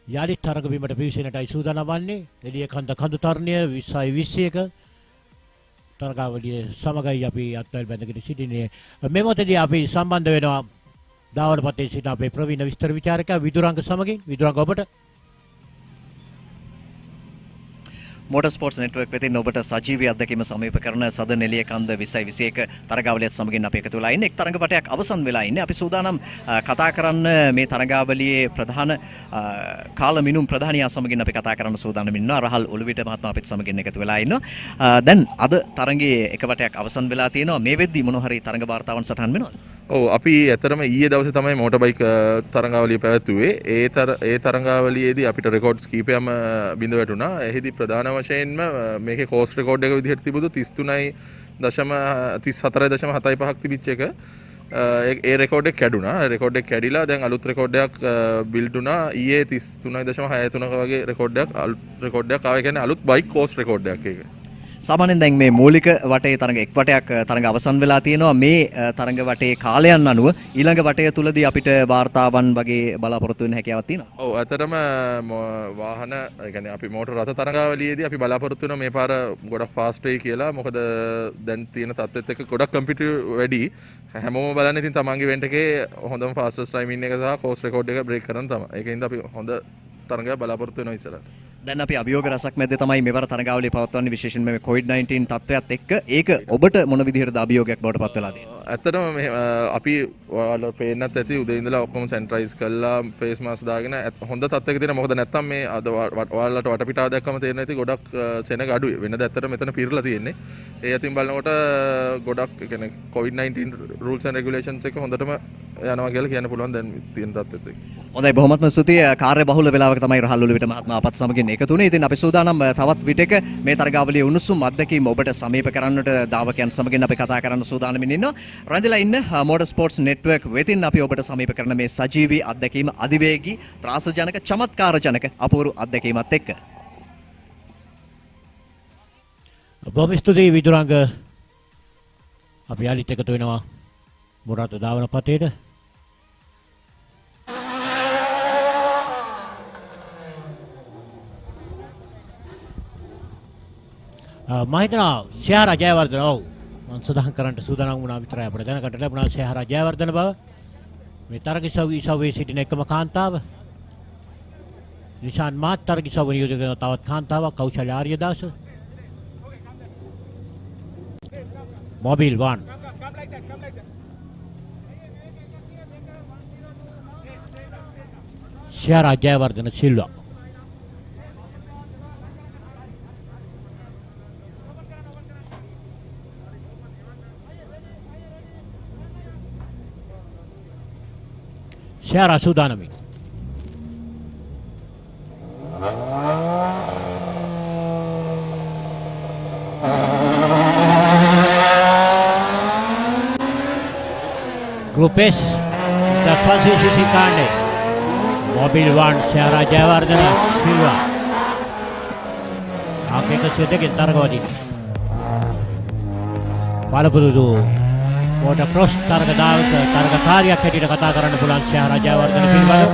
යාලි තරග බිමට පිවිසෙනටයි සූදානම් වන්නේ. එළිය කන්ද කඳු තරණය 20යි 21 තරගාවලිය සමගයි අපි අත්වැල් බැඳගෙන සිටින්නේ. මේ මොහොතේදී අපි සම්බන්ධ වෙනවා දාවනපතේ සිට අපේ ප්‍රවීණ විස්තර විචාරකයා විදුරංග සමගින්. විදුරංග ඔබට मोटर स्पोर्ट्स नेटवर्क වෙතින් ඔබට සජීවී අත්දැකීම සමීප කරන සදන එළිය කන්ද 2021 තරගාවලියත් සමගින් අපි එකතු වෙලා ඉන්නේ. එක් තරගපටයක් අවසන් වෙලා ඉන්නේ. අපි සූදානම් කතා කරන්න මේ තරගාවලියේ ප්‍රධාන කාලමිනුම් ප්‍රධානියා සමගින් අපි කතා කරන්න සූදානම් ඉන්නවා. රහල් ඔළුවිට මහත්මයා අපිත් සමගින් එකතු වෙලා ඉන්නවා. දැන් අද තරගයේ එක පටයක් අවසන් වෙලා තියෙනවා. මේ වෙද්දී මොන හරි තරග වාර්තාවන් සටහන් වෙනවද? ඔව් අපි ඇතරම ඊයේ දවසේ තමයි මෝටර් බයික් තරගාවලිය පැවැත්වුවේ. ඒ තරගාවලියේදී අපිට රෙකෝඩ්ස් කීපයක්ම බිඳ වැටුණා. එහිදී ප්‍රධාන වශයෙන්ම මේකේ කෝස් රෙකෝඩ් එක විදිහට තිබුණු 33.34.75ක් තිබිච්ච එක ඒ රෙකෝඩ් එක කැඩුනා. රෙකෝඩ් එක කැඩිලා දැන් අලුත් රෙකෝඩ් එකක් බිල්ඩ් වුණා. ඊයේ 33.63ක වගේ රෙකෝඩ් එකක් ආවා. ඒ කියන්නේ අලුත් බයික් කෝස් රෙකෝඩ් එකක් ඒක. සාමාන්‍යයෙන් දැන් මේ මූලික වටේ තරඟ එක් වටයක් තරඟ අවසන් වෙලා තියෙනවා. මේ තරඟ වටේ කාලයන් අනුව ඊළඟ වටය තුලදී අපිට වාර්තාවන් වගේ බලාපොරොත්තු වෙන්න හැකියාවක් තියෙනවා. ඔව් ඇත්තටම වාහන ඒ කියන්නේ අපි මෝටර් රථ තරඟාවලියේදී අපි බලාපොරොත්තු වෙනවා මේ පාර ගොඩක් ෆාස්ට් වෙයි කියලා. මොකද දැන් තියෙන තත්ත්වෙත් එක්ක ගොඩක් කම්පිටිව් වැඩි. හැමෝම බලන්නේ ඉතින් තමන්ගේ ඉවෙන්ට් එකේ හොඳම ෆාස්ටස්ට් ටයිමින් එක සහ කෝස් රෙකෝඩ් එක බ්‍රේක් කරන්න තමයි. ඒකින්ද අපි හොඳ තරඟයක් බලාපොරොත්තු වෙනවා ඉස්සරහට. දැන් අපි අභියෝග රසක් මැද්දේ තමයි මෙවර තරගාවලිය පවත්වන්නේ විශේෂයෙන්ම මේ COVID-19 තත්ත්වයක් එක්ක. ඒක ඔබට මොන විදිහටද අභියෝගයක් බවට පත් වෙලා තියෙන්නේ? ඇත්තටම අපි ඔයාලට පේන්නත් ඇති උදේ ඉඳලා ඔක්කොම සැනිටයිස් කරලා ෆේස් මාස්ක් දාගෙන හොඳ තත්ත්වයක තියෙනවා. මොකද නැත්තම් මේ අද ඔයාලට වටපිටාව දැක්කම තේරෙන ඇති ගොඩක් සෙනග අඩුයි. වෙනද ඇත්තට මෙතන පිරලා තියෙන්නේ. ඒ අතින් බලනකොට ගොඩක් ඒ කියන්නේ COVID-19 rules and regulations එක හොඳටම යනවා කියලා කියන්න පුළුවන් දැන් තියෙන තත්ත්වෙත් එක්ක. හොඳයි බොහොමත්ම ස්තුතියි. කාර්ය බහුල වෙලාවක තමයි රහල් ඔළුවිට මහත්මයා අපත් සමගින් එකතු වුණේ. ඉතින් අපි සූදානම් තවත් විටක මේ තරගාවලියේ උණුසුම් අත්දැකීම් ඔබට සමීප කරන්නට දාවකයන් සමගින් අපි කතා කරන්න සූදානම්ින් ඉන්නවා. රැඳිලා ඉන්න මෝටර් ස්පෝර්ට්ස් නෙට්වර්ක් වෙතින් අපි ඔබට සමීප කරන මේ සජීවී අත්දැකීම අධිවේගී ත්‍රාසජනක චමත්කාරජනක අපූර්ව අත්දැකීමත් එක්ක. බොහොම ස්තුතියි විදුරංග. අපි යාලිත් එකතු වෙනවා මොරාත දාවන පතේට. මම හිතනවා ශේහරා ජයවර්ධන ඔව් මම සදාහන් කරන්න සූදානම් වුණා විතරයි අපිට දැනගන්න ලැබුණා ශේහරා ජයවර්ධන බව. මේ තරගිසව්වේ සිටින එකම කාන්තාව. නිශාන් මාත් තරගිසව්ව නියෝජනය කරන තවත් කාන්තාවක් කෞශල්‍ය ආර්යදාස. මොබිල් 1 ශේහරා ජයවර්ධන සිල්වා. ශේහරා සූදානමින්. Group S, the Francis Sikane, Mobile 1, Shehara Jayawardena Silva. ආකේක සිටගෙන තරගවදී. බලපුරුදු මෝටර් ක්‍රොස් තරගකාරියක් හැටියට කතා කරන්න පුළුවන් ශේහරා ජයවර්ධන පිළිබඳව.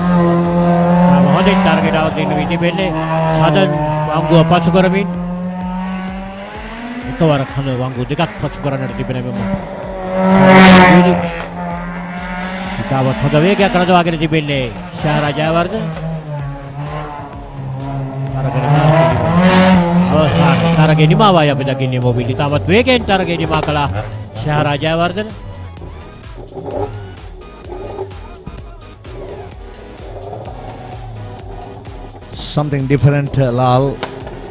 හොඳින් තරගයට අවදින්න විදිහේ සදන් වංගුව පසු කරමින් එකවර කන වංගු දෙකක් පසු කරන්නට තිබෙන මෙම ඉතාමත් හොඳ වේගයක් රඳවාගෙන තිබෙන්නේ ශේහරා ජයවර්ධන. තරගයේ නිමාවයි අපි දකින්නේ මොබිල්. ඉතාමත් වේගයෙන් තරගයේ නිමා කළා ශේහරා Jayawardena. Something different, Lal.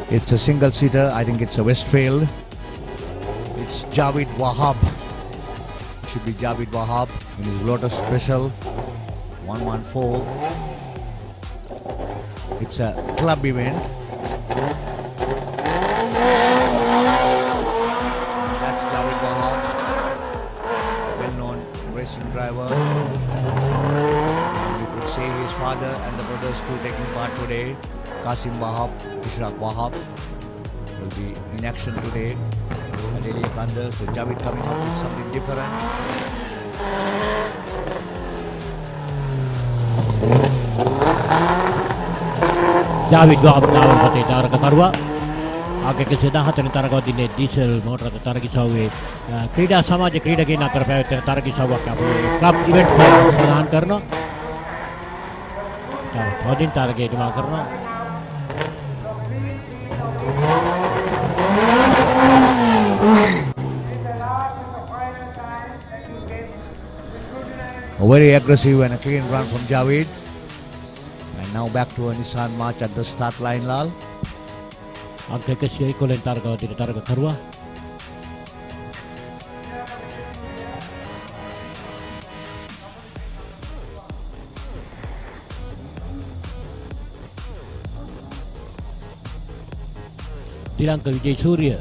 It's a single seater. I think it's a Westfield. It's Javed Wahab. Should be Javed Wahab in his Lotus Special 114. It's a club event. That's Javed Wahab, well-known racing driver. You could say his father and the brothers too taking part today. Qasim Wahab, Ishraq Wahab will be in action today. Adelia Kanda, so Javed coming up with something different. Javid Wahab දාවපතේ තරගකරුවා ආගේ 114 තරගවදින්නේ diesel motor තරගිසව්වේ ක්‍රීඩා සමාජ ක්‍රීඩකයන් අතර පැවැත්වෙන තරගිසව්වක් අපි ක්ලබ් ඉවෙන්ට් සඳහන් කරනවා. තවදින් තරගය නිමා කරනවා. A very aggressive and a clean run from Javid. And now back to a Nissan March at the start line, Lal. අංක 111 තරගවදින තරගකරුවා දිලංක විජේසූරිය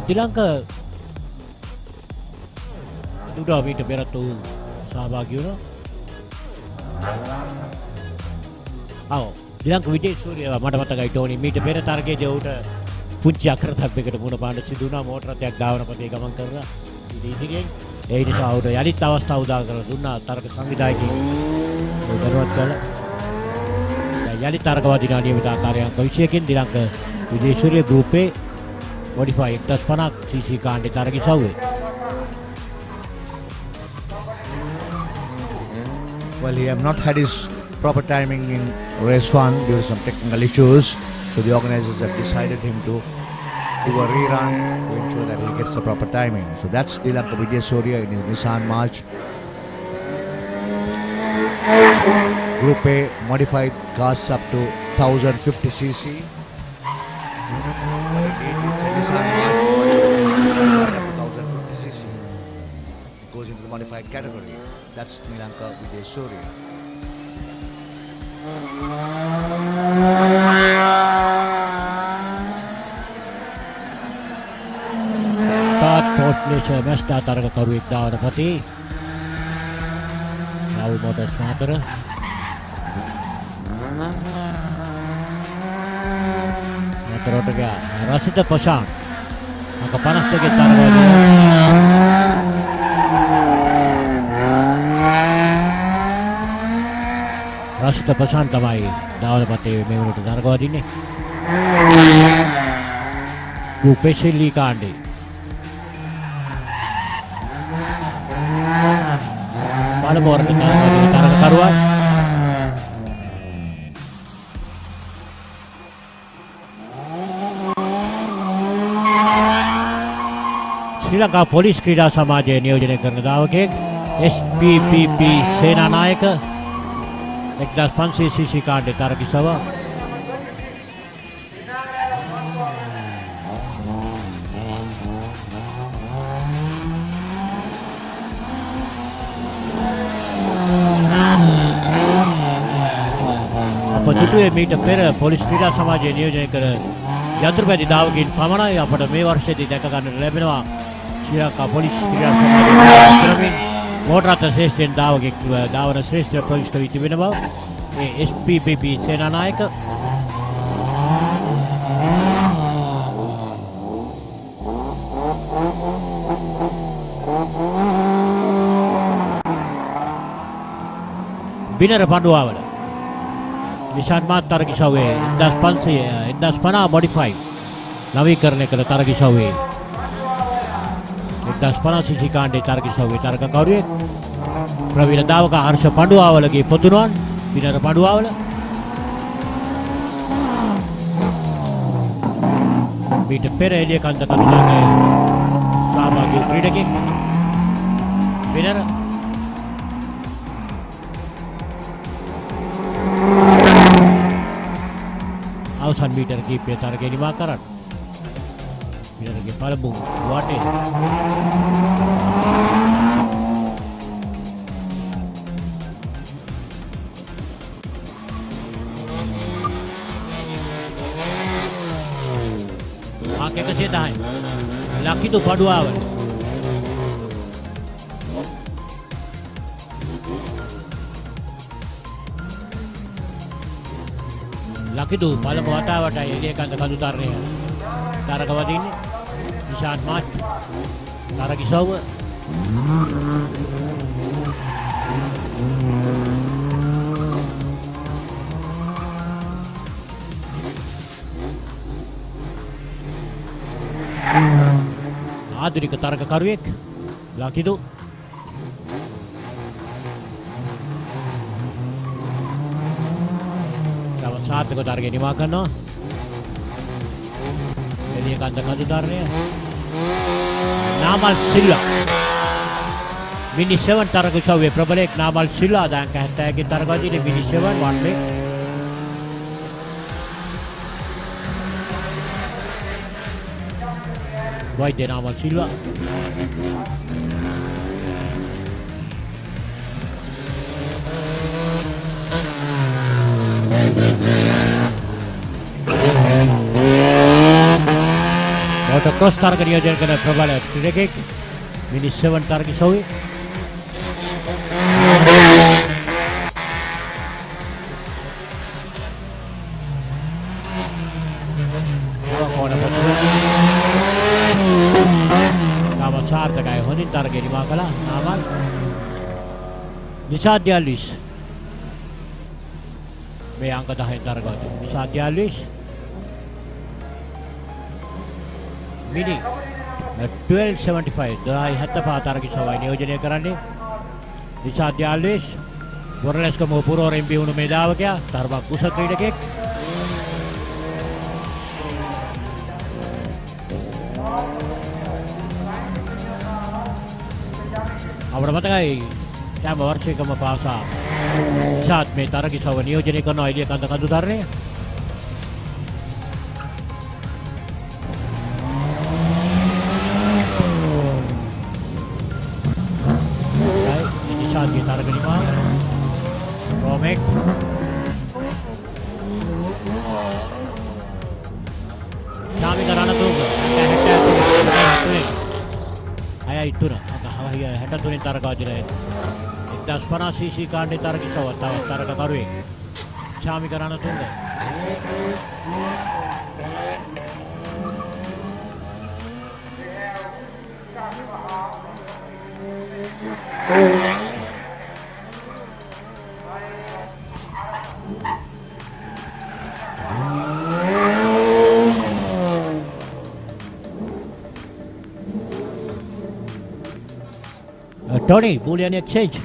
දිලංක දුඩා මීට පෙරත් වූ සහභාගී වුණා. දිලංක විජේසූරිය මට මතකයි ටෝනි මීට පෙර තරගයේදී ඌට පුංචි අකරතැබ්බයකට මුණ පාන්න සිදු වුණා. මෝටර රථයක් ධාවනපතේ ගමන් කරලා ඉදිරියෙන් ඒ නිසා ඌට යලිත් අවස්ථාව උදා කරලා දුන්නා තරග සංවිධායකයන් උදව්වත් කළා. යලිත් තරග වදිනා නියමිත ආකාරයෙන් අංක 20කින් Dilanka Wijesuriya group A modify 150 cc කාණ්ඩේ තරගිසව්වේ. Well, he have not had his proper timing in race 1 due to some technical issues. So the organizers have decided him to do a rerun to ensure that he gets the proper timing. So that's Dilanka Vijayasurya in his Nissan March. Group A modified cars up to 1050 cc. It's a Nissan March up to 1050 cc. It goes into the modified category. That's Dilanka Vijayasurya. Post place Mazda තරගකරුවෙක් දාවනපතේ Rahul motors Matara මාතරට ගියා රසිත ප්‍රශාන්ත් අංක 52 තරගවදී රසිත ප්‍රශාන්ත් තමයි දාවනපතේ මේ වුණට තරගවදින්නේ උපේශීලී කාණ්ඩේ Malapur තරගකරුවා ශ්‍රී Lanka police ක්‍රීඩා සමාජය නියෝජනය කරන දාවකයෙක් SPPP සේනානායක 1500 cc කාණ්ඩේ තරගිසව අපතුතුවේ මීට පෙර පොලිස් ක්‍රීඩා සමාජය නියෝජනය කර යතුරුපැදි දාවකින් පමණයි අපට මේ වර්ෂයේදී දැක ගන්නට ලැබෙනවා ශ්‍රී ලංකා පොලිස් ක්‍රීඩා සමාජය ක්‍රමෙන් මෝටර රථ ශ්‍රේෂ්ඨයෙන් දාවකෙක් දාවන ශ්‍රේෂ්ඨ ප්‍රවිෂ්ඨ වී තිබෙන බව ඒ SPPP සේනානායක බිනර පඬුවාවල Nissan March තරගිසව්වේ 1550 modify නවීකරණය කළ තරගිසව්වේ 1050 cc කාණ්ඩේ තරගිසව්වේ තරගකරුවෙක් ප්‍රවීණ දාවක හර්ෂ පඬුවාවලගේ පොතුණුවන් බිනර පඬුවාවල මීට පෙර එළිය කන්ද කඳුලගේ සහභාගී ක්‍රීඩකෙක් බිනර අවසන් මීටර කීපය තරගය නිමා කරන්න. බිනරගේ පළමු වාටේ අංක 110යි. ලකිදු පඩුවාවල ලකිදු පළමු වතාවටයි එළිය කන්ද කඳු තරණය තරගවදින්නේ Nissan March තරගිසව්ව ආධුනික තරගකරුවෙක් ලකිදු තව සාර්ථක තරගය නිමා කරනවා එළියකන්ද කඳුතරණය නාමල් සිල්වා මිනි 7 තරග උසාවියේ ප්‍රබලෙක් නාමල් සිල්වා දායක 71 කින් තරගවලදී මිනි 7 වන්නේ වයිඩ් නාමල් සිල්වා Motocross තරග නියෝජනය කරන ප්‍රබල ක්‍රීඩකෙක් මිනි 7 තරග උසාවියේ සාර්ථකයි හොඳින් තරගය නිමා කළා නාමල් නිසාද් ඩියල්විස් මේ අංක 10 තරගවලදී නිසාද් ඩියල්විස් මිනි 1275 1275 තරග සවයි නියෝජනය කරන්නේ නිසාද් ඩියල්විස් බොරලස්කම පුරවරෙන් බිහුණු මේ දාවකයා තරමක් කුස ක්‍රීඩකෙක් අපට මතකයි සෑම වර්ෂයකම පාසා නිසාත් මේ තරග සව නියෝජනය කරනවා එළියකන්ද කඳුතරණය නිසාත්ගේ තරග නිමා රෝමෙක් නාමික රණතුංග 63 තරගවලදී 1050 cc කාණ්ඩේ තරග සව තව තරගකරුවෙක් Shamika Ranatunga Tony, Boolean exchange.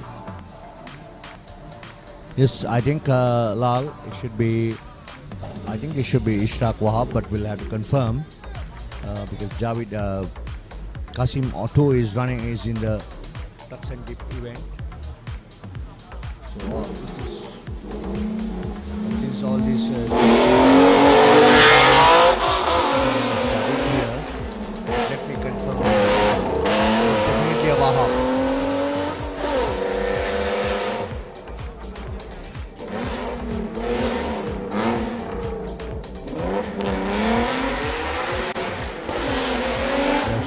Yes, I think Lal, it should be. I think it should be Ishraq Wahab, but we'll have to confirm because Javid Kasim Auto is in the Trucks and Jeep event. So since all this here, let me confirm. It's definitely a Wahab.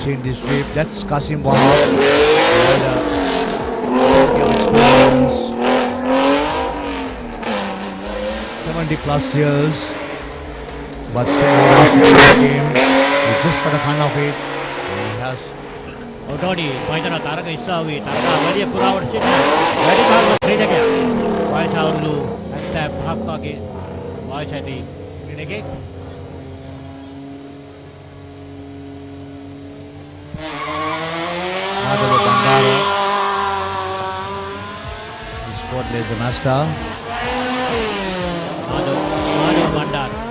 In this jeep, that's Kasim Wahab. Experience, 70 plus years, but still he has game. Just for the fun of it, he has. Tony, Paitana තරග ඉස්සාවේ තරග වැඩි පුරාවට සිටින වැඩි භාග ක්‍රීඩකයා වයස අවුරුදු 75ක් වගේ වයස ඇති ක්‍රීඩකෙක් Madhav Bandara is Ford Laser Master. Madhav Bandara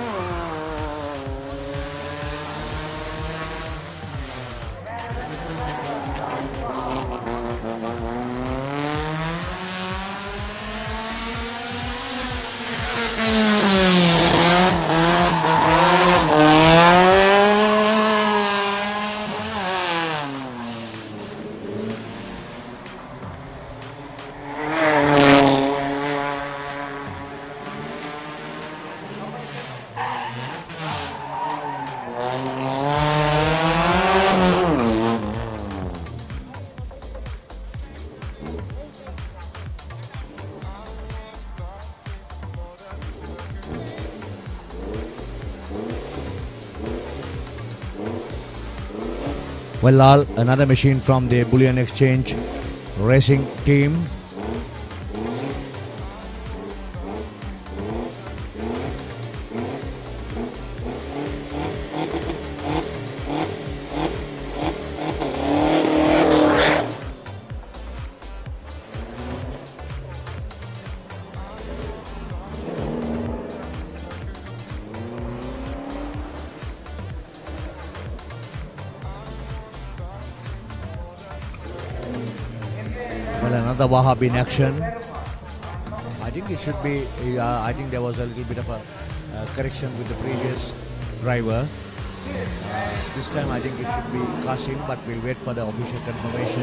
Well, Lal, another machine from the Boolean Exchange racing team. another Wahab in action. I think it should be, I think there was a little bit of a correction with the previous driver. This time I think it should be Qasim, but we'll wait for the official confirmation.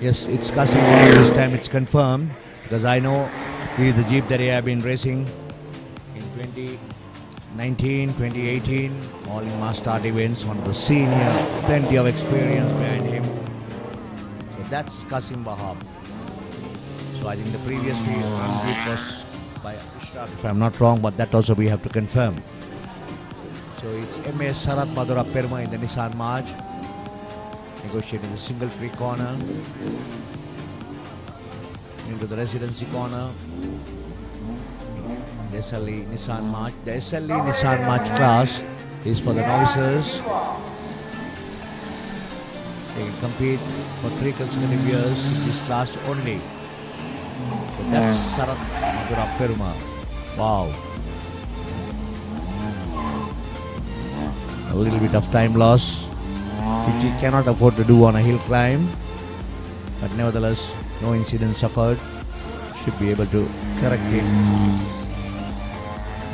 Yes, it's Qasim. This time it's confirmed, because I know he is the Jeep that he have been racing in 2019, 2018, all in mass start events on the senior, plenty of experience behind him. So that's Qasim Wahab. So I think the previous Jeep was by Ishraq, if I'm not wrong, but that also we have to confirm. So it's MS Sarat Madura Perma in the Nissan March, negotiating the single tree corner into the residency corner. The SLE Nissan March. The SLE Nissan March class is for the novices. They can compete for 3 consecutive years in this class only. So that's Sarat Madura Perma. Wow. A little bit of time loss, which he cannot afford to do on a hill climb. But nevertheless, no incidents occurred. Should be able to correct it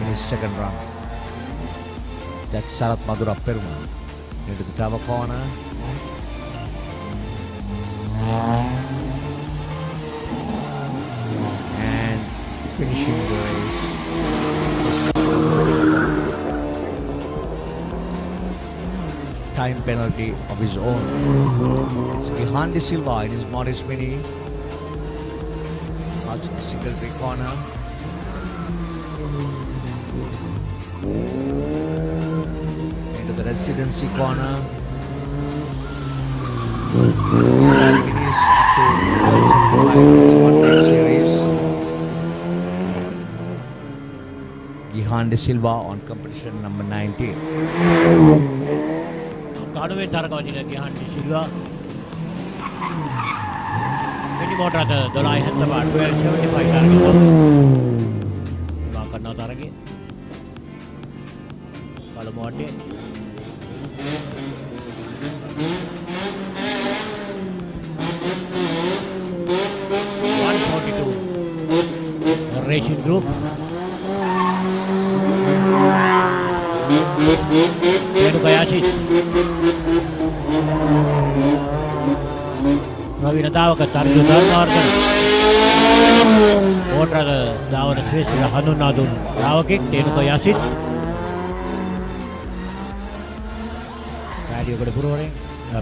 in his second run. That's Sarat Madura Perma into the tower corner. And finishing the race. Time penalty of his own. It's Gihan De Silva in his Morris Mini. Out in the single tree corner. Into the residency corner. Minis up to 1275. It's one time series. Gihan De Silva on competition number 19. කණුවෙන් තරගවදින Gihan de Silva mini motor 1275 තරගය ඉවා කරන තරගය පළමු වටේ 142 Racing Group Yasid Ravina Davaka Tarju Dharmardan Otra Davana Swiss Hanunadun Davakik Tenuka Yasid Radio Purore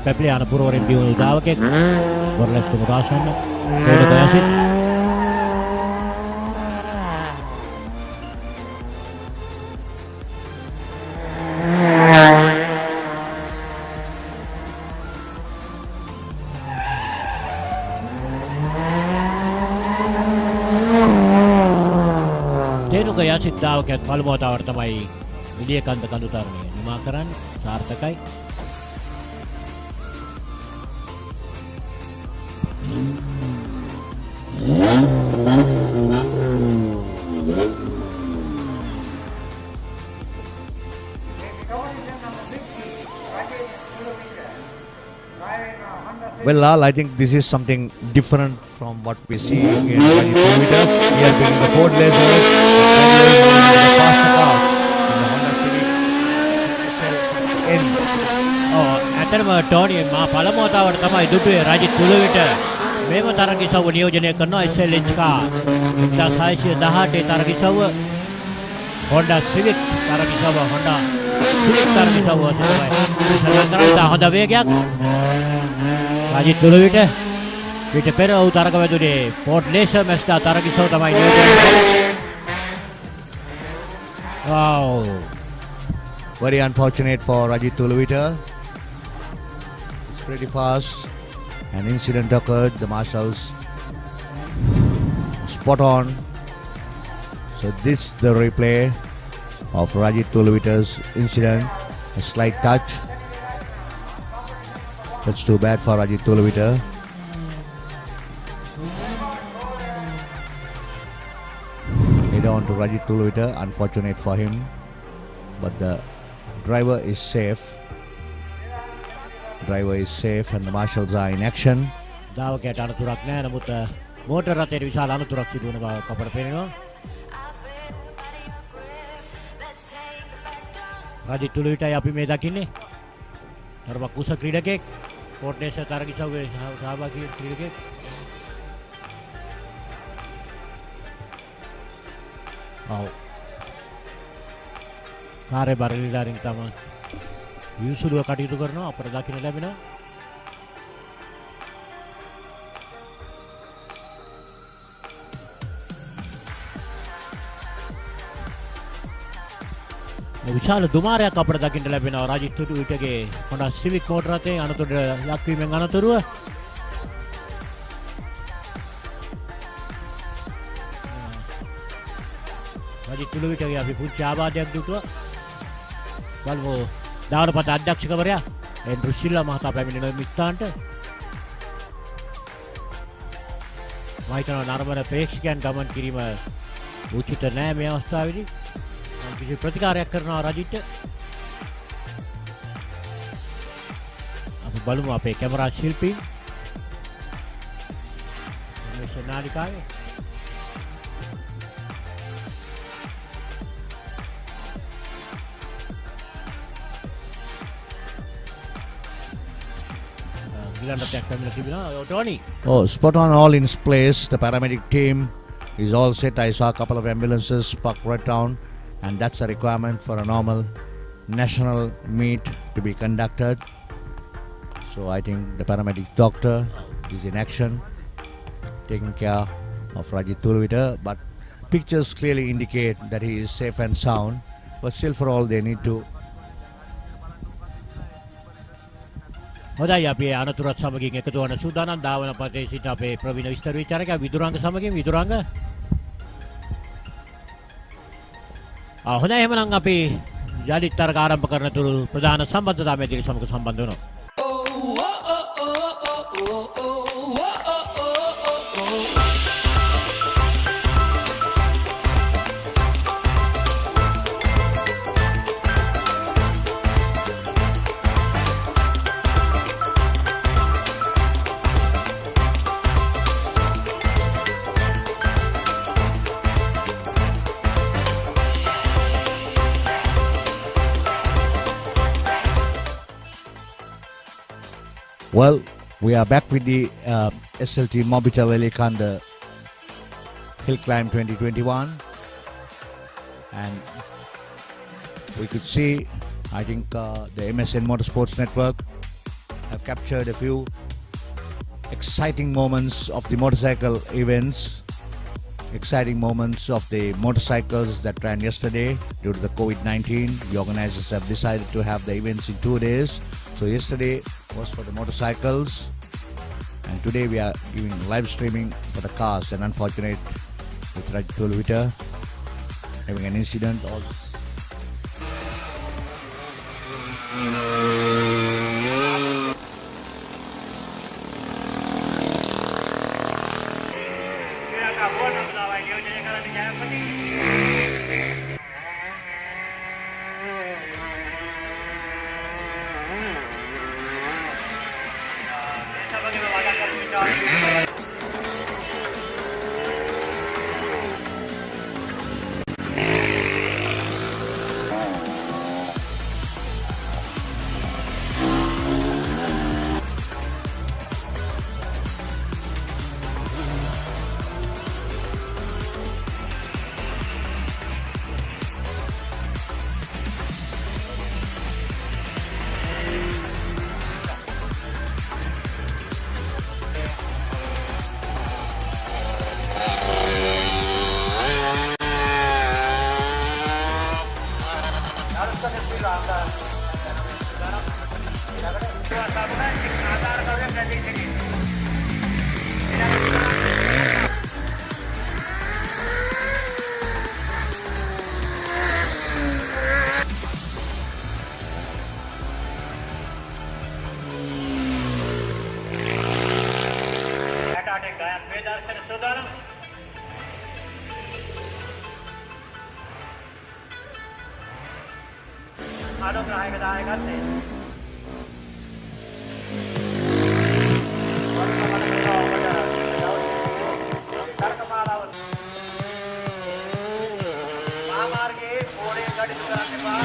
Pepliana Purore Diu Davakik Borles Kumurasan Tenuka Yasid සිද්ධාවකත් පළමු වතාවට තමයි විලියකන්ද කඳු තරණය නිමා කරන්නේ සාර්ථකයි Well, Lal, I think this is something different from what we see in Twitter. We are bringing the Ford Laser, the faster cars in the Honda Civic SL. ඇත්තටම Tony මා පළමු වතාවට තමයි දුටුවේ රජිත් තුලවිට මේම තරගිසව නියෝජනය කරනවා SLH car 1618 තරගිසව Honda Civic තරගිසව Honda Civic තරගිසව තමයි සලංකරන්ට හොඳ වේගයක් රජිත් තුලවිට ඊට පෙර ඔහු තරග වැදුනේ Ford Laser Mazda තරගිසව තමයි නියෝජනය කළේ Wow. Very unfortunate for Rajit Tulavita. It's pretty fast. An incident occurred. The marshals spot on. So this the replay of Rajit Tulavita's incident. A slight touch. That's too bad for Rajit Tulavita. Head on to Rajit Tulavita. Unfortunate for him. but the driver is safe. Driver is safe and the marshals are in action. ධාවකයට අනතුරක් නැහැ. නමුත් motor රථයට විශාල අනතුරක් සිදු වන බව අපට පේනවා. රජිත් තුළුවිටයි අපි මේ දකින්නේ. තරමක් කුස ක්‍රීඩකෙක්. කෝට්නේස තරගිසව්වේ සහභාගී ක්‍රීඩකෙක්. කාර්ය බරලිලාරින් තමයි යුසුලුව කටයුතු කරනවා අපට දකින්න ලැබෙනවා. විශාල දුමාරයක් අපට දකින්න ලැබෙනවා රජිත් තුඩුවිටගේ Honda Civic මෝටර රථයේ අනතුරට ලක්වීමෙන් අනතුරුව. රජිත් තුඩුවිටගේ අපි පුංචි ආබාධයක් දුටුවා. බලමු දාවනපත අධ්‍යක්ෂකවරයා එන්ඩ්‍රු සිල්වා මහතා පැමිණෙන මිස්ථානට. මම හිතනවා නරඹන ප්‍රේක්ෂකයන් ගමන් කිරීම උචිත නෑ මේ අවස්ථාවේදී. කිසි ප්‍රතිකාරයක් කරනවා රජිත්. අපි බලමු අපේ කැමරා ශිල්පීන් මේ නාලිකාවේ Oh, spot on, all in place. The paramedic team is all set. I saw a couple of ambulances parked right down, and that's a requirement for a normal national meet to be conducted. So I think the paramedic doctor is in action, taking care of Rajit Tulvita, but pictures clearly indicate that he is safe and sound, but still for all they need to. හොඳයි අපි අනතුරත් සමගින් එකතු වන සූදානම් ධාවන පතේ සිට අපේ ප්‍රවීණ විස්තර විචාරකයා විදුරංග සමගින් විදුරංග හොඳයි එහෙනම් අපි යලිත් තරග ආරම්භ කරන තුරු ප්‍රධාන සම්බන්ධතා මැදිරි සමග සම්බන්ධ වෙනවා. Well, we are back with the SLT Mobitel Elikanda Hill Climb 2021, and we could see, I think the MSN Motorsports Network have captured a few exciting moments of the motorcycle events, exciting moments of the motorcycles that ran yesterday due to the COVID-19. The organizers have decided to have the events in 2 days. So yesterday was for the motorcycles, and today we are giving live streaming for the cars. And unfortunate with Rajit Tulvita having an incident. අනුග්‍රහයක දායකත්වයෙන් තර්කමාලාව මහාමාර්ගයේ පොරේ කටයුතු කරන්න එපා.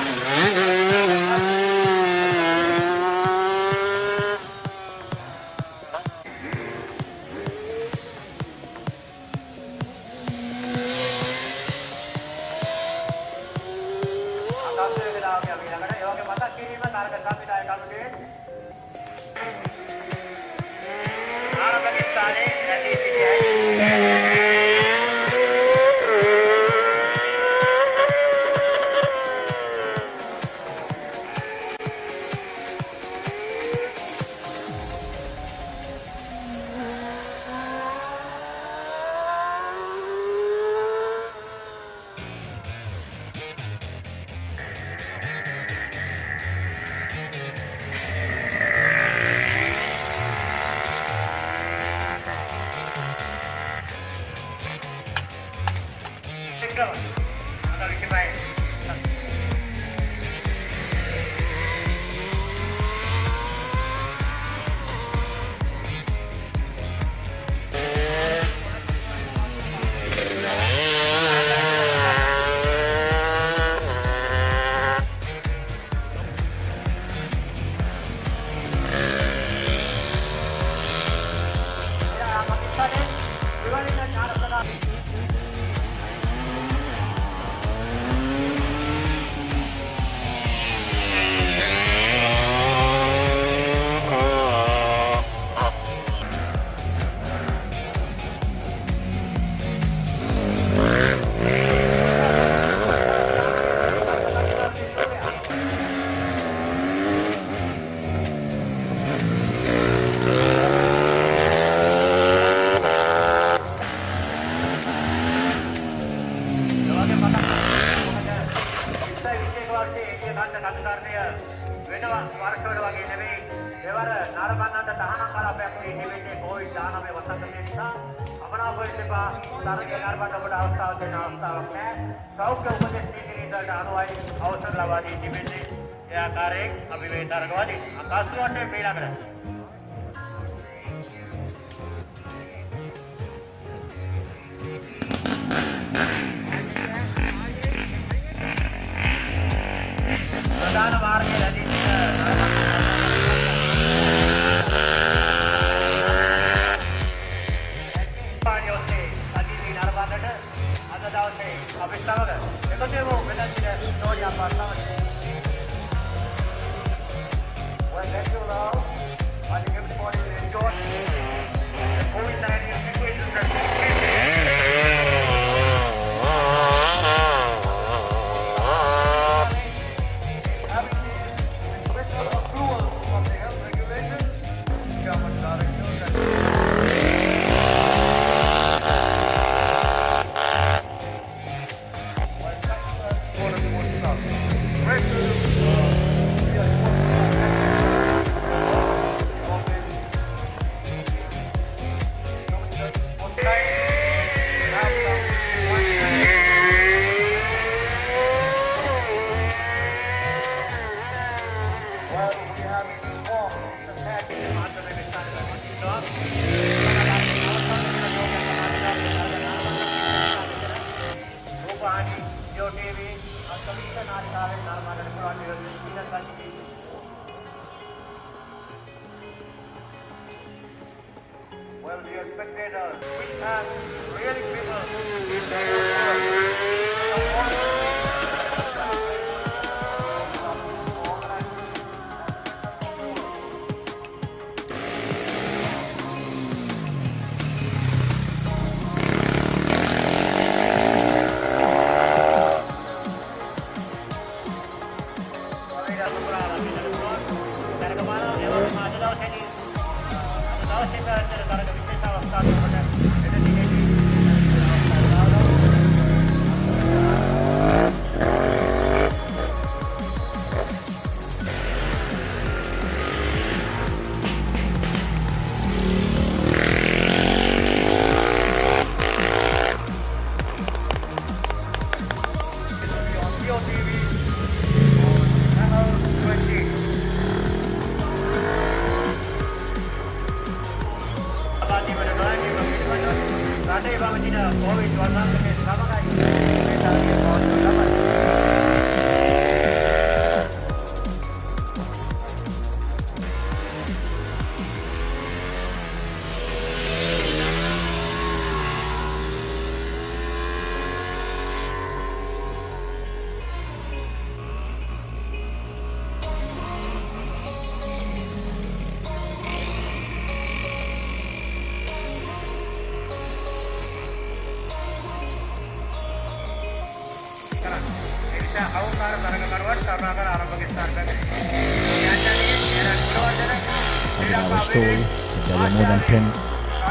I was told that there were more than 10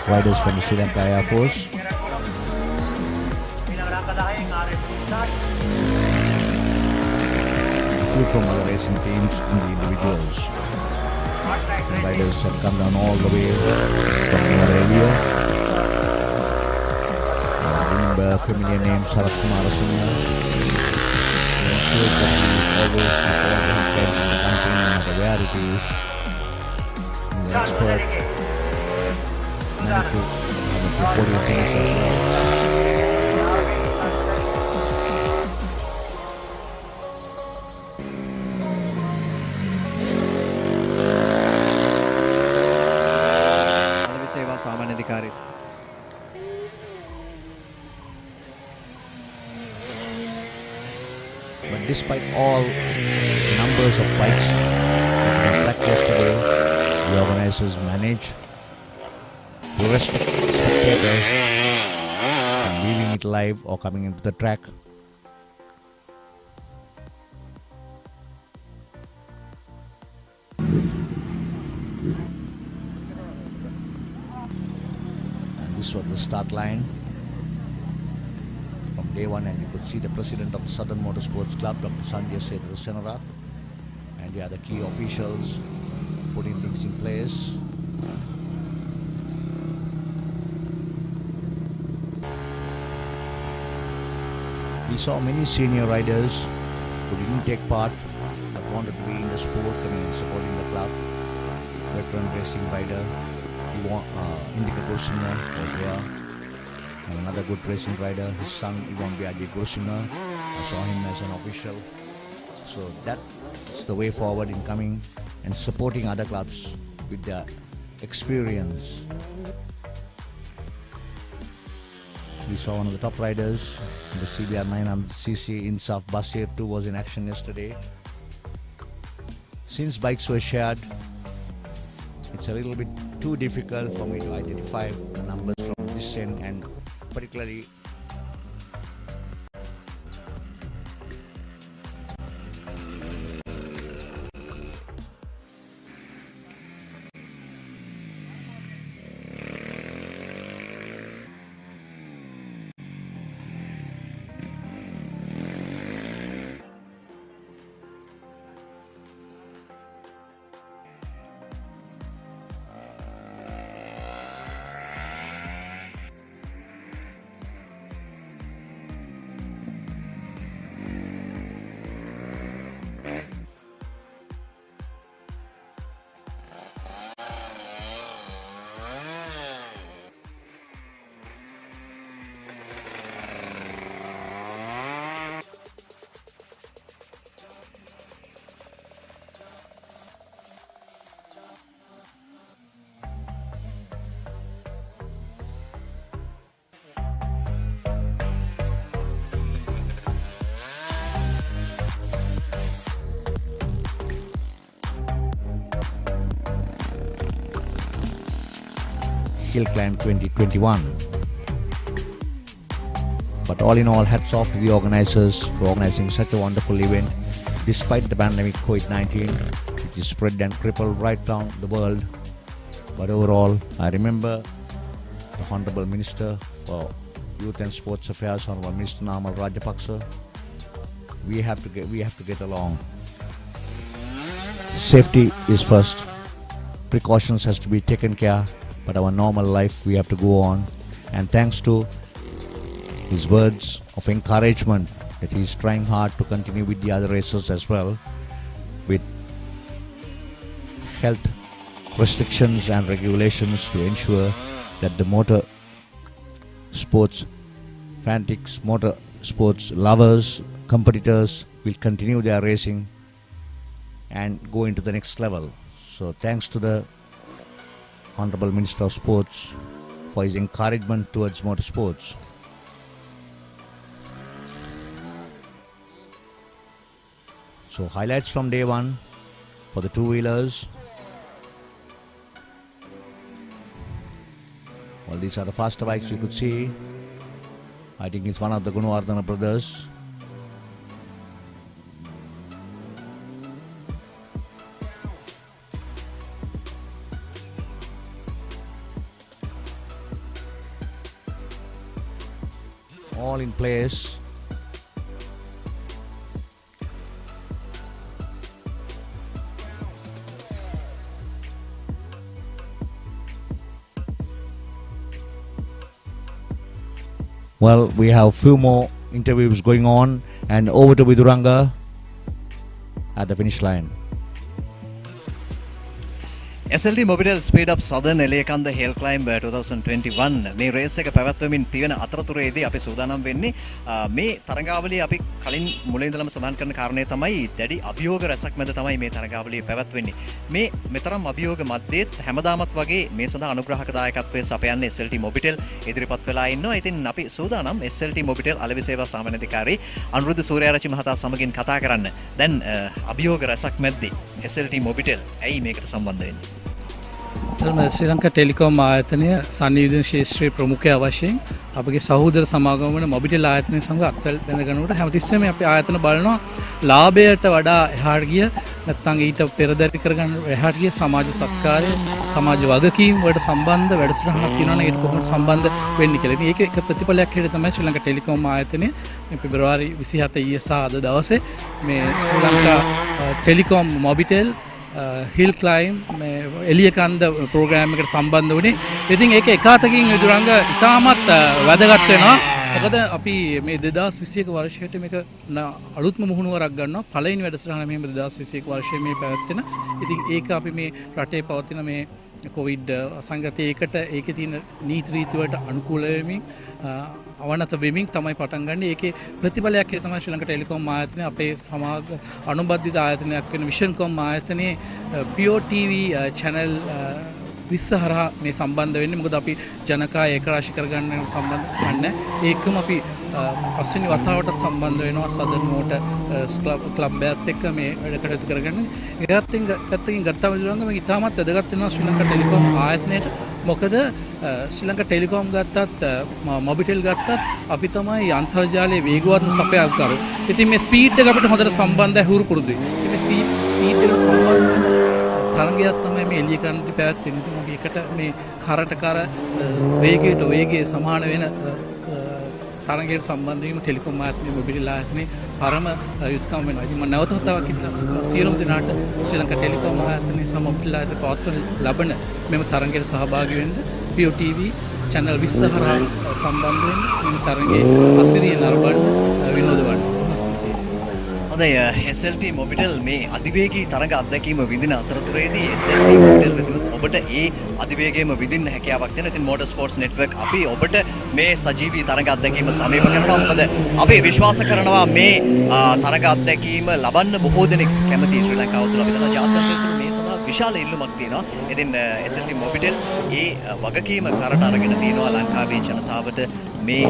riders from the Sri Lanka Air Force. A few from other racing teams and the individuals. The riders have come down all the way from Australia. I remember familiar names Sarath Kumar Singh. He always referred himself in the company no matter where it is. He's an expert. Many podium finishes as well. සේවා සාමාන්‍ය අධිකාරී But despite all the numbers of bikes that were tracked yesterday, the organizers managed to restrict spectators from viewing it live or coming into the track. And this was the start line. From day one, and you could see the president of the Southern Motorsports Club, Dr. Sanjay Senarath, and the other key officials putting things in place. We saw many senior riders who didn't take part but wanted to be in the sport, supporting the club. Veteran racing rider Indika Gursinha was there. And another good racing rider, his son Ivan Biaggi Gursinha. I saw him as an official. So that's the way forward in coming and supporting other clubs with their experience. We saw one of the top riders in the CBR 900cc, Insaf Basir too, was in action yesterday. Since bikes were shared, it's a little bit too difficult for me to identify the numbers from this end, and particularly Hill Climb 2021. But all in all, hats off to the organizers for organizing such a wonderful event despite the pandemic COVID-19, which is spread and crippled right down the world. But overall, I remember the Honorable Minister for Youth and Sports Affairs, Honorable Minister Namal Rajapaksa. We have to get along. Safety is first. Precautions has to be taken care. But our normal life, we have to go on. And thanks to his words of encouragement that he is trying hard to continue with the other races as well, with health restrictions and regulations to ensure that the motor sports fanatics, motor sports lovers, competitors will continue their racing and go into the next level. So thanks to the Honorable Minister of Sports for his encouragement towards motorsports. So highlights from day one for the two-wheelers. Well, these are the faster bikes you could see. I think it's one of the Gunawardana brothers. All in place. Well, we have few more interviews going on, and over to Viduranga at the finish line. SLT Mobitel Speed Up Southern Eliakanda Hill Climb 2021 මේ raise එක පැවැත්වමින් තියෙන අතරතුරේදී අපි සූදානම් වෙන්නේ මේ තරඟාවලිය අපි කලින් මුලින් ඉඳලම සඳහන් කරන කාරණේ තමයි දැඩි අභියෝග රැසක් මැද තමයි මේ තරඟාවලිය පැවැත්වෙන්නේ. මේ මෙතරම් අභියෝග මැද්දේත් හැමදාමත් වගේ මේ සඳහා අනුග්‍රහක දායකත්වයේ සපයන්නේ SLT Mobitel ඉදිරිපත් වෙලා ඉන්නවා. ඉතින් අපි සූදානම් SLT Mobitel අලෙවි සේවා සාමාන්‍යාධිකාරී අනුරුද්ධ සූර්යාරච්චි මහතා සමගින් කතා කරන්න. දැන් අභියෝග රැසක් මැද්දේ SLT Mobitel ඇයි මේකට සම්බන්ධ වෙන්නේ? ශ්‍රී ලංකා ටෙලිකොම් ආයතනය සංනිවේදන ශාස්ත්‍රයේ ප්‍රමුඛය වශයෙන් අපගේ සහෝදර සමාගම වන මොබිටෙල් ආයතනය සමග අත්වැල් බැඳ ගන්නකොට හැමතිස්සෙම අපි ආයතන බලනවා ලාභයට වඩා එහාට ගිය නැත්නම් ඊට පෙරදරි කරගන්න එහාට ගිය සමාජ සත්කාරය සමාජ වගකීම් වලට සම්බන්ධ වැඩසටහනක් තියෙනවනේ ඒක කොහොමද සම්බන්ධ වෙන්නේ කියලා. ඉතින් ඒක එක ප්‍රතිඵලයක් හැටියට තමයි ශ්‍රී ලංකා ටෙලිකොම් ආයතනය මේ පෙබරවාරි 27 ඊයේ සහ අද දවසේ මේ ශ්‍රී ලංකා ටෙලිකොම් මොබිටෙල් හිල් ක්ලයිම් එලියකන්ද ප්‍රෝග්‍රෑම් එකට සම්බන්ධ වුණේ. ඉතින් ඒක එකාතකින් විදුරංග ඉතාමත් වැදගත් වෙනවා. මොකද අපි මේ 2021 වර්ෂයට මේක අලුත්ම මුහුණුවරක් ගන්නවා. පළවෙනි වැඩසටහන මෙහෙම 2021 වර්ෂයේ මේ පැවැත්වෙන. ඉතින් ඒක අපි මේ රටේ පවතින මේ කොවිඩ් සංගතයකට ඒකේ තියෙන නීති රීති වලට අනුකූල වෙමින් අවනත වෙමින් තමයි පටන් ගන්න. ඒකේ ප්‍රතිඵලයක් තමයි ශ්‍රී ලංකා ටෙලිකොම් ආයතනය අපේ සමාග අනුබද්ධිත ආයතනයක් වෙන විෂන්කොම් ආයතනයේ POTV channel 20 හරහා මේ සම්බන්ධ වෙන්නේ. මොකද අපි ජනකාය ඒකරාශි කරගන්න සම්බන්ධ නැහැ. ඒකම අපි පස්වෙනි වතාවටත් සම්බන්ධ වෙනවා සදර්න් මෝටර් ක්ලබ් එකත් එක්ක මේ වැඩ කටයුතු කරගන්න. ඒකත් එක්කකින් ගත්තාම විදුරංග මේක ඉතාමත් වැදගත් වෙනවා ශ්‍රී ලංකා ටෙලිකොම් ආයතනයට. මොකද ශ්‍රී ලංකා ටෙලිකොම් ගත්තත් මොබිටෙල් ගත්තත් අපි තමයි අන්තර්ජාලයේ වේගවත්ම සපයාකරු. ඉතින් මේ ස්පීඩ් එක අපිට හොඳට සම්බන්ධයි හුරු පුරුදුයි. මේ ස්පීඩ් එකට සම්බන්ධ වෙන තරගයක් තමයි මේ එළියකන්දි පැවැත්වෙන්නේ. ඉතින් අපි එකට මේ කරට කර වේගයට වේගය සමාන වෙන තරගයට සම්බන්ධ වීම ටෙලිකොම් ආයතනයේ මොබිටෙල් ආයතනයේ පරම යුතුයකම වෙනවා. ඉතින් මම නැවත වතාවක් ඉල්ලනවා සියලුම දෙනාට ශ්‍රී ලංකා ටෙලිකොම් ආයතනයේ සහ මොබිටෙල් ආයතනයේ පවත්වන ලබන මෙම තරගයට සහභාගී වෙන්න POTV channel 20 හරහා සම්බන්ධ වෙන්න මෙම තරගයේ අසිරිය නරඹන්න විනෝද වන්න. හොඳයි SLT Mobitel මේ අධිවේගී තරඟ අත්දැකීම විඳින අතරතුරේදී SLT Mobitel වෙනුත් ඔබට ඒ අධිවේගයම විඳින්න හැකියාවක් දෙන. ඉතින් Motor Sports Network අපි ඔබට මේ සජීවී තරඟ අත්දැකීම සමීප කරනවා. මොකද අපි විශ්වාස කරනවා මේ තරඟ අත්දැකීම ලබන්න බොහෝ දෙනෙක් කැමති ශ්‍රී ලංකාව තුළ විතර ජාත්‍යන්තර මේ සඳහා විශාල ඉල්ලුමක් තියෙනවා. ඉතින් SLT Mobitel ඒ වගකීම කරට අරගෙන තියෙනවා ලංකාවේ ජනතාවට මේ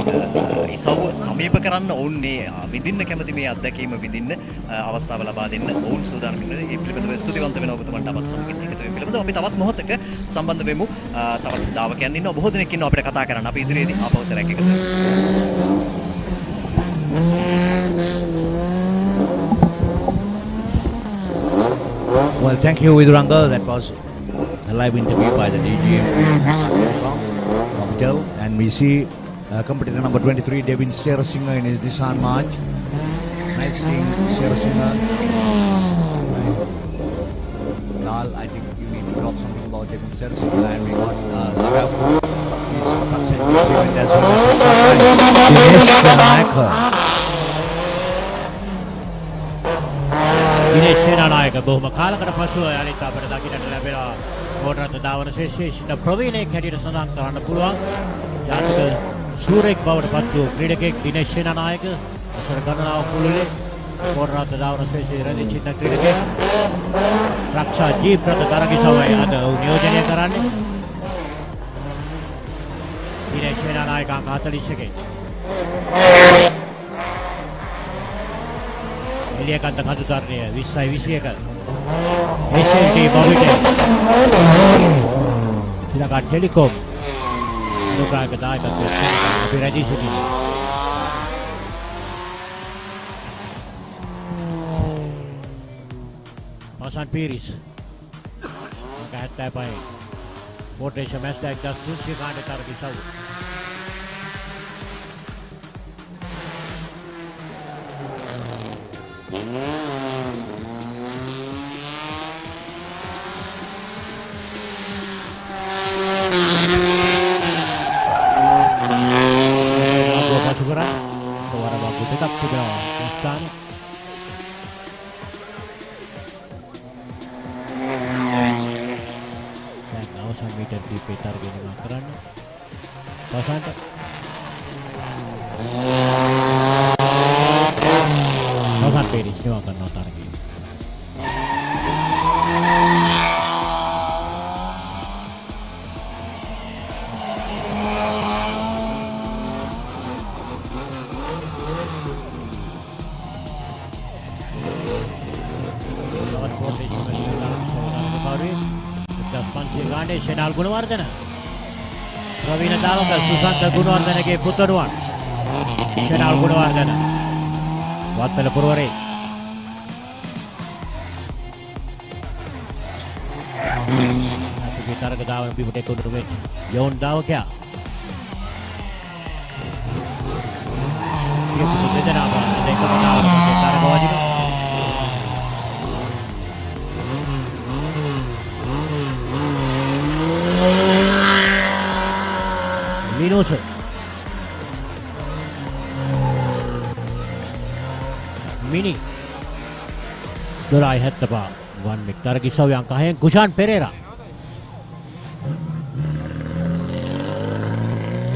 ඉසව්ව සමීප කරන්න ඔවුන් මේ විඳින්න කැමති මේ අත්දැකීම විඳින්න අවස්ථාව ලබා දෙන්න ඔවුන් සූදානම් වෙනවා. ඒ පිළිබඳව ස්තුතිවන්ත වෙනවා ඔබතුමන්ට අපත් සමගින් එකතු වෙන පිළිබඳව අපි තවත් මොහොතක සම්බන්ධ වෙමු. තවත් දාවකයන් ඉන්නවා බොහෝ දෙනෙක් ඉන්නවා අපිට කතා කරන්න. අපි ඉදිරියේදී ආපහු සැරයක් එකතු වෙමු. Well, thank you, Viduranga. That was a live interview by the DGM Mobitel, and we see competitor number 23, Devin Serasinger in his Nissan March. Nice seeing Serasinger. Lal, I think you need to talk something about Devin Serasinger, and we got Larav. He's successful as well. Dinesh Senanayaka. Dinesh Senanayake බොහොම කාලකට පසුව යලිත් අපිට දකින්නට ලැබෙනවා motor රථ ධාවන ශේෂ්ඨ ප්‍රවීණයෙක් හැටියට සඳහන් කරන්න පුළුවන්. ජාතික සූරෙක් බවට පත් වූ ක්‍රීඩකයෙක් දිනේෂ් සේනානායක වසර ගණනාවක් මුළුල්ලේ පොරරාත දාවන ශේෂයේ රැඳී සිටින ක්‍රීඩකයා රක්ෂා ජීප්‍රත තරගිසවයි අද ඔහු නියෝජනය කරන්නේ. දිනේෂ් සේනානායක අංක 41. එලියකන්ද කඳු තරණය 20යි 21. SLT මොබිටෙල් ශ්‍රී ලංකා ටෙලිකොම් අනුග්‍රාහක දායකත්වයෙන් අපි රැඳී සිටිනවා. Hasan Piris angka 75. Motivation match like das Gunsi Kande තරගිසව්. Suara bagus tetap sudah Ustaz. Dan awesome meter di petar gini makaran. Pasan. Pasan Peris ni akan notar gini. Senal Gunawardana Ravina Davaka Susanta Gunawardanaගේ පුතණුවන් Senal Gunawardana Wattala පුරවරේ අපේ තරග දාවන බිමට එක්වුණු වෙච්ච යෝන් දාවකයා මේ දෙදෙනා දෙකම දාවන තරග වදිනවා. Minosa Mini Durai Hettapa One Miktar Gisaw yang kahen Gushan Pereira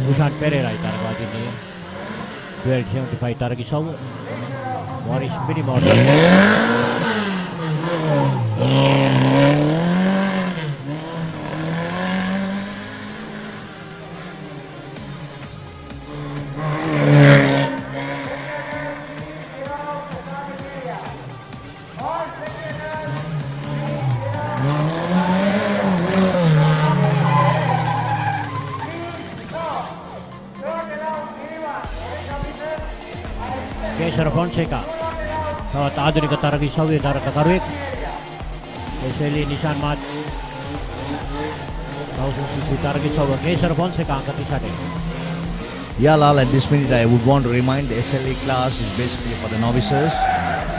itaragadi niya 1275 Taragisaw Morris Mini Morris Kesar Fonseca tawat ආධුනික තරගිසව්වේ තරගකරුවෙක් එසෙලි නිසාන් මාත් කවුරුසි තරගිසව්ව Kesar Fonseca අංක 38. Yeah, Lal, at this minute I would want to remind the SLE class is basically for the novices.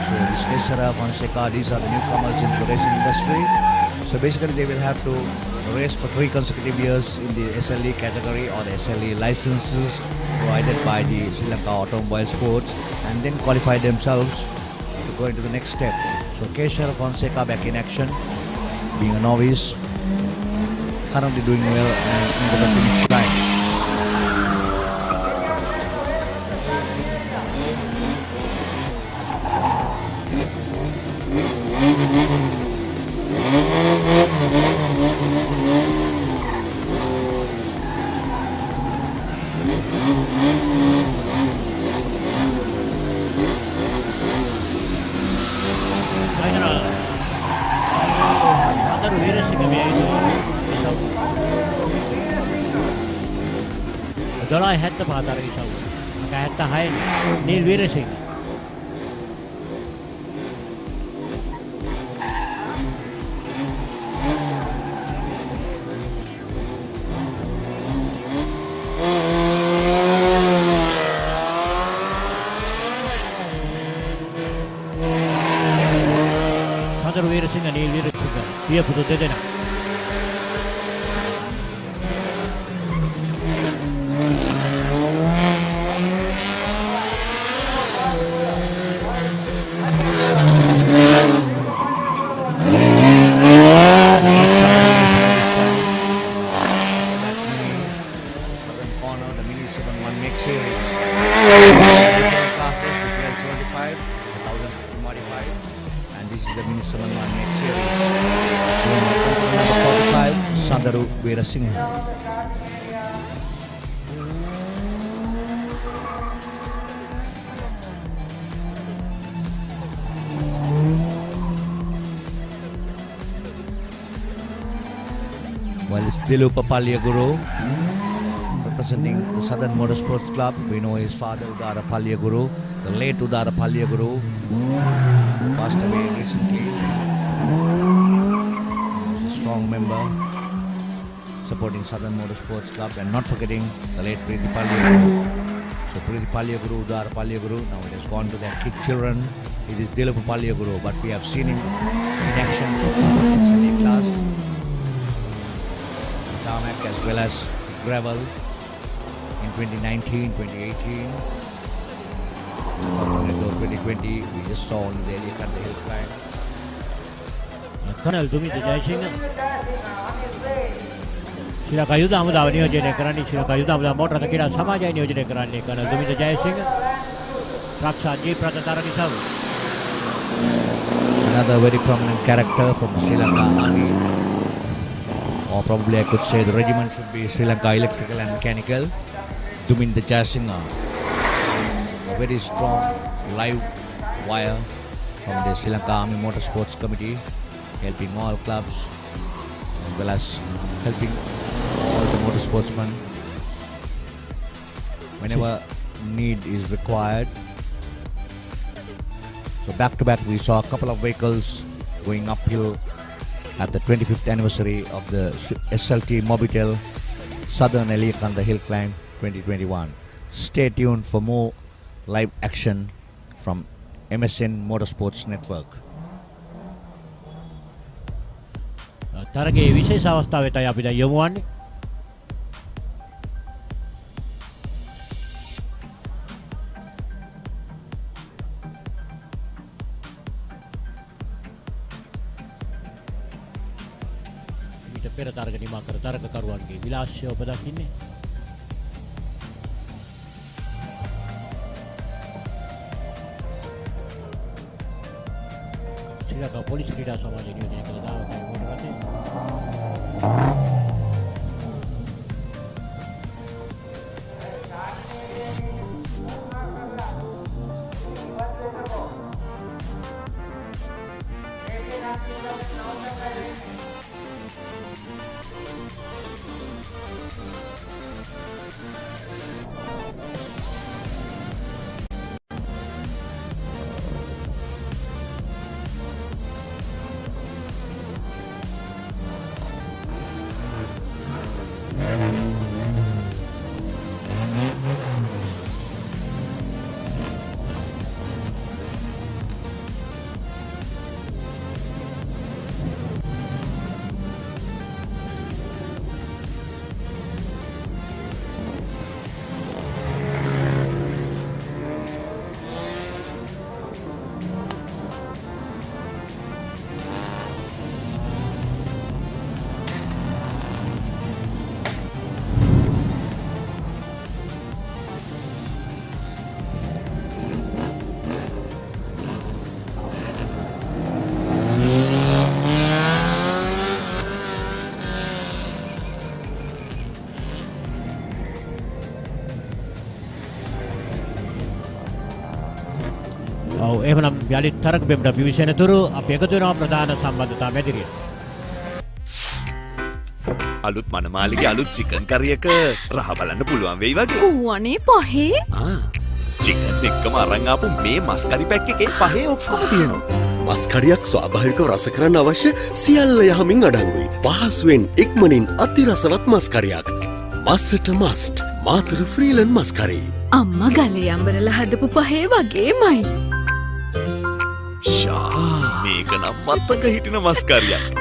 So this Kesara, Fonseca, these are the newcomers into the racing industry. So basically they will have to race for 3 consecutive years in the SLE category or the SLE licenses provided by the Sri Lanka Automobile Sports and then qualify themselves to go into the next step. So Kesara Fonseca back in action, being a novice, currently doing well and into the finish line. Dolai Hatta Patar Gisaw. Angka 76 Neil Weerasinghe. Sadar Weerasinghe Neil Weerasinghe. Dia putu dedenak. Weerasinghe. Well, it's Dilupa Palyaguru representing the Southern Motorsports Club. We know his father Udara Palyaguru, the late Udara Palyaguru, who passed away recently. He was a strong member supporting Southern Motorsports Club, and not forgetting the late Preeti Palyaguru. So Preeti Palyaguru, Udara Palyaguru, now it has gone to their kid children. It is Dilupa Palyaguru, but we have seen him in action in Sunday class, tarmac as well as gravel in 2019, 2018. Fortunately, 2020, we just saw on the Elia Kanda Hill climb. Colonel Dumita Jayasinghe ශ්‍රී ලංකා යුද හමුදාව නියෝජනය කරන්නේ ශ්‍රී ලංකා යුද හමුදා මෝටර රථ ක්‍රීඩා සමාජය නියෝජනය කරන්නේ Colonel Dumita Jayasinghe, රක්ෂා ජීප්‍රත තරණිසව. Another very prominent character from Sri Lanka Army, or probably I could say the regiment should be Sri Lanka Electrical and Mechanical. Dumita Jayasinghe, a very strong live wire from the Sri Lanka Army Motorsports Committee, helping all clubs as well as helping all the motorsportsmen whenever need is required. So back to back we saw a couple of vehicles going uphill at the 25th anniversary of the SLT Mobitel Southern Elia Kanda Hill Climb 2021. Stay tuned for more live action from MSN Motorsports Network. තරගයේ විශේෂ අවස්ථාවටයි අපි දැන් යොමු වන්නේ. ඊට පෙර තරග නිමා කර තරගකරුවන්ගේ විලාසය ඔබ දකින්නේ. ශ්‍රී ලංකා පොලිස් ක්‍රීඩා සමාජය නියෝජනය කළ දාවකයි මෝටර රථය. ඔව් එහෙනම් යලිත් තරග බෙම්ඩ පිවිසෙනතුරු අපි එකතු වෙනවා ප්‍රධාන සම්බන්ධතා මැදිරියට. අලුත් මනමාලිගේ අලුත් චිකන් කරියක රහ බලන්න පුළුවන් වෙයි වගේ. ඌවනේ පහේ? චිකන් එක්කම අරන් ආපු මේ මස් කරි පැක් එකේ පහේ ඔක්කොම තියෙනවා. මස් කරියක් ස්වාභාවිකව රස කරන්න අවශ්‍ය සියල්ල යහමින් අඩංගුයි. පහසුවෙන් ඉක්මනින් අතිරසවත් මස් කරියක්. මස්සට මස්ට් මාතර ෆ්‍රීලන් මස් කරි. අම්මා ගලේ අඹරලා හදපු පහේ වගේමයි. මේක නම් මත්තක හිටින මස් කරියක්.